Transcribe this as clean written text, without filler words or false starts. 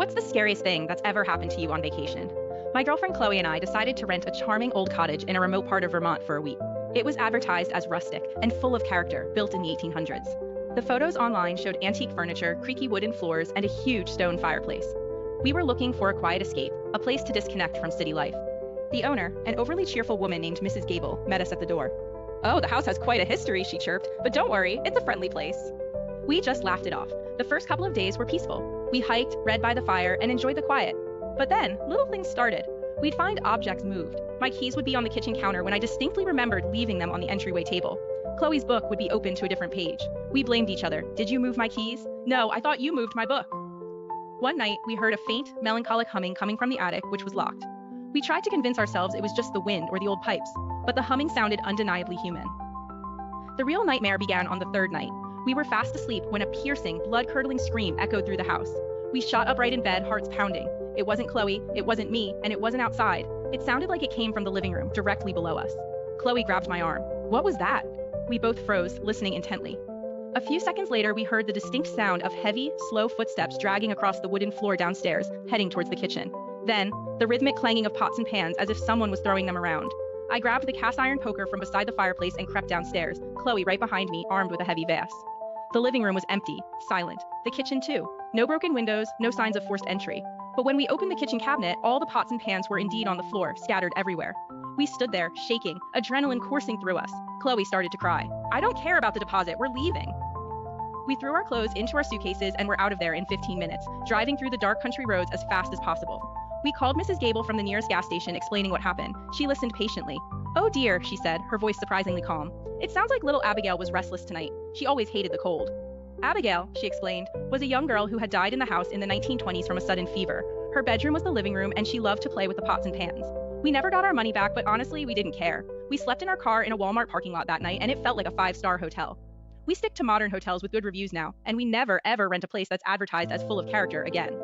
What's the scariest thing that's ever happened to you on vacation? My girlfriend Chloe and I decided to rent a charming old cottage in a remote part of Vermont for a week. It was advertised as rustic and full of character, built in the 1800s. The photos online showed antique furniture, creaky wooden floors, and a huge stone fireplace. We were looking for a quiet escape, a place to disconnect from city life. The owner, an overly cheerful woman named Mrs. Gable, met us at the door. "Oh, the house has quite a history," she chirped, "but don't worry, it's a friendly place." We just laughed it off. The first couple of days were peaceful. We hiked, read by the fire, and enjoyed the quiet. But then, little things started. We'd find objects moved. My keys would be on the kitchen counter when I distinctly remembered leaving them on the entryway table. Chloe's book would be open to a different page. We blamed each other. "Did you move my keys?" "No, I thought you moved my book." One night, we heard a faint, melancholic humming coming from the attic, which was locked. We tried to convince ourselves it was just the wind or the old pipes, but the humming sounded undeniably human. The real nightmare began on the third night. We were fast asleep when a piercing, blood-curdling scream echoed through the house. We shot upright in bed, hearts pounding. It wasn't Chloe, it wasn't me, and it wasn't outside. It sounded like it came from the living room, directly below us. Chloe grabbed my arm. "What was that?" We both froze, listening intently. A few seconds later, we heard the distinct sound of heavy, slow footsteps dragging across the wooden floor downstairs, heading towards the kitchen. Then, the rhythmic clanging of pots and pans as if someone was throwing them around. I grabbed the cast iron poker from beside the fireplace and crept downstairs, Chloe right behind me, armed with a heavy vase. The living room was empty, silent. The kitchen too. No broken windows, no signs of forced entry. But when we opened the kitchen cabinet, all the pots and pans were indeed on the floor, scattered everywhere. We stood there, shaking, adrenaline coursing through us. Chloe started to cry. "I don't care about the deposit, we're leaving." We threw our clothes into our suitcases and were out of there in 15 minutes, driving through the dark country roads as fast as possible. We called Mrs. Gable from the nearest gas station, explaining what happened. She listened patiently. "Oh dear," she said, her voice surprisingly calm. "It sounds like little Abigail was restless tonight. She always hated the cold." Abigail, she explained, was a young girl who had died in the house in the 1920s from a sudden fever. Her bedroom was the living room, and she loved to play with the pots and pans. We never got our money back, but honestly, we didn't care. We slept in our car in a Walmart parking lot that night, and it felt like a five-star hotel. We stick to modern hotels with good reviews now, and we never ever rent a place that's advertised as full of character again.